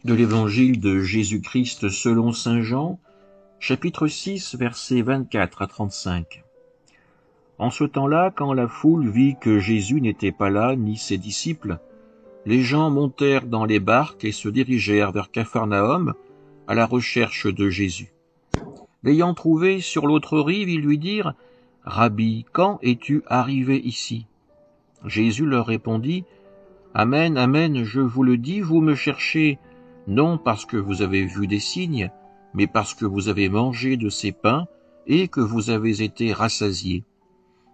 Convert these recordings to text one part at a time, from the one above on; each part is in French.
De l'Évangile de Jésus-Christ selon saint Jean, chapitre 6, versets 24 à 35. En ce temps-là, quand la foule vit que Jésus n'était pas là, ni ses disciples, les gens montèrent dans les barques et se dirigèrent vers Capharnaüm à la recherche de Jésus. L'ayant trouvé sur l'autre rive, ils lui dirent « Rabbi, quand es-tu arrivé ici ?» Jésus leur répondit « Amen, amen, je vous le dis, vous me cherchez, non parce que vous avez vu des signes, mais parce que vous avez mangé de ces pains et que vous avez été rassasiés.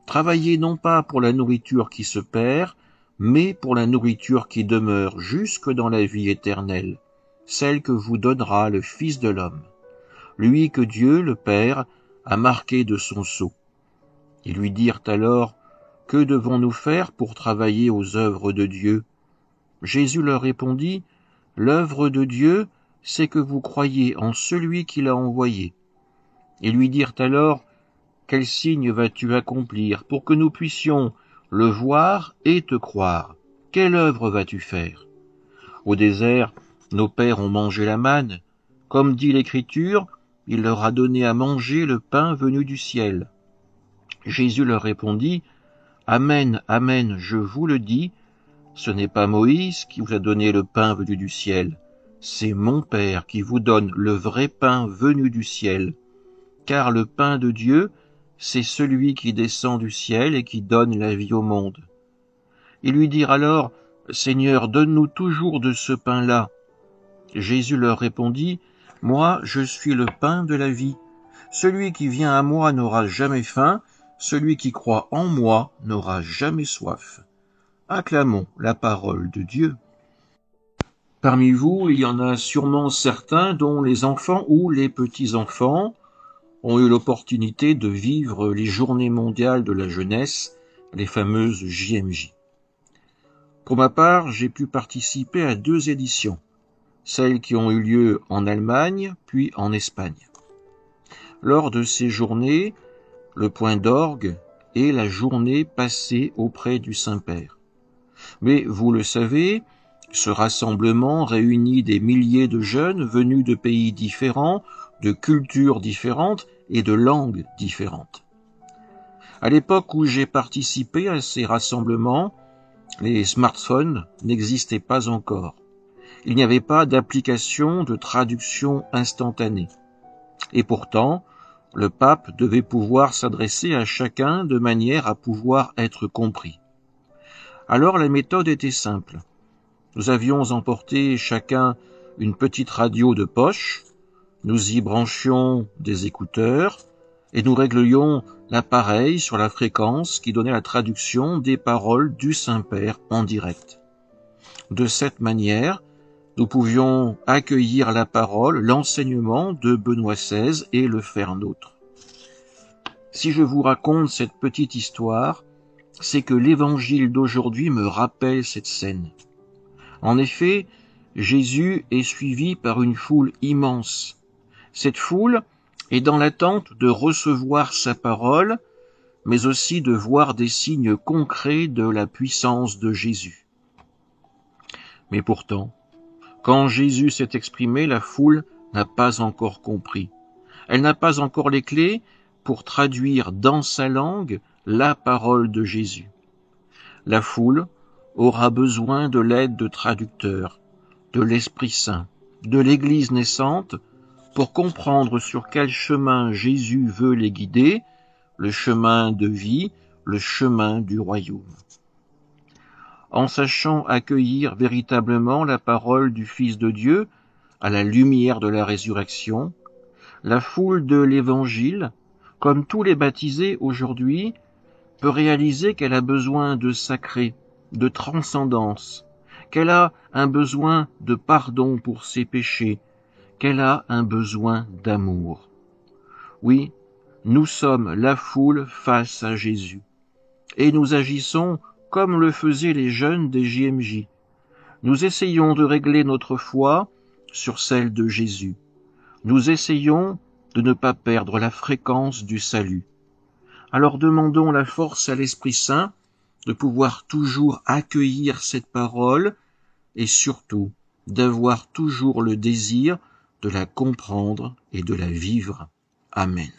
Travaillez non pas pour la nourriture qui se perd, mais pour la nourriture qui demeure jusque dans la vie éternelle, celle que vous donnera le Fils de l'homme, lui que Dieu, le Père, a marqué de son sceau. » Ils lui dirent alors « Que devons-nous faire pour travailler aux œuvres de Dieu ?» Jésus leur répondit « L'œuvre de Dieu, c'est que vous croyez en celui qui l'a envoyé. » Ils lui dirent alors « Quel signe vas-tu accomplir pour que nous puissions le voir et te croire? Quelle œuvre vas-tu faire? Au désert, nos pères ont mangé la manne. Comme dit l'Écriture, il leur a donné à manger le pain venu du ciel. » Jésus leur répondit « Amen, amen, je vous le dis, ce n'est pas Moïse qui vous a donné le pain venu du ciel, c'est mon Père qui vous donne le vrai pain venu du ciel. Car le pain de Dieu, c'est celui qui descend du ciel et qui donne la vie au monde. » Ils lui dirent alors « Seigneur, donne-nous toujours de ce pain-là. » Jésus leur répondit « Moi, je suis le pain de la vie. Celui qui vient à moi n'aura jamais faim, celui qui croit en moi n'aura jamais soif. » Acclamons la parole de Dieu. Parmi vous, il y en a sûrement certains dont les enfants ou les petits-enfants ont eu l'opportunité de vivre les Journées mondiales de la jeunesse, les fameuses JMJ. Pour ma part, j'ai pu participer à 2 éditions, celles qui ont eu lieu en Allemagne puis en Espagne. Lors de ces journées, le point d'orgue est la journée passée auprès du Saint-Père. Mais vous le savez, ce rassemblement réunit des milliers de jeunes venus de pays différents, de cultures différentes et de langues différentes. À l'époque où j'ai participé à ces rassemblements, les smartphones n'existaient pas encore. Il n'y avait pas d'application de traduction instantanée. Et pourtant, le pape devait pouvoir s'adresser à chacun de manière à pouvoir être compris. Alors la méthode était simple. Nous avions emporté chacun une petite radio de poche, nous y branchions des écouteurs et nous réglions l'appareil sur la fréquence qui donnait la traduction des paroles du Saint-Père en direct. De cette manière, nous pouvions accueillir la parole, l'enseignement de Benoît XVI et le faire nôtre. Si je vous raconte cette petite histoire, c'est que l'Évangile d'aujourd'hui me rappelle cette scène. En effet, Jésus est suivi par une foule immense. Cette foule est dans l'attente de recevoir sa parole, mais aussi de voir des signes concrets de la puissance de Jésus. Mais pourtant, quand Jésus s'est exprimé, la foule n'a pas encore compris. Elle n'a pas encore les clés pour traduire dans sa langue la parole de Jésus. La foule aura besoin de l'aide de traducteurs, de l'Esprit Saint, de l'Église naissante, pour comprendre sur quel chemin Jésus veut les guider, le chemin de vie, le chemin du royaume. En sachant accueillir véritablement la parole du Fils de Dieu, à la lumière de la résurrection, la foule de l'Évangile, comme tous les baptisés aujourd'hui, peut réaliser qu'elle a besoin de sacré, de transcendance, qu'elle a un besoin de pardon pour ses péchés, qu'elle a un besoin d'amour. Oui, nous sommes la foule face à Jésus, et nous agissons comme le faisaient les jeunes des JMJ. Nous essayons de régler notre foi sur celle de Jésus. Nous essayons de ne pas perdre la fréquence du salut. Alors demandons la force à l'Esprit Saint de pouvoir toujours accueillir cette parole et surtout d'avoir toujours le désir de la comprendre et de la vivre. Amen.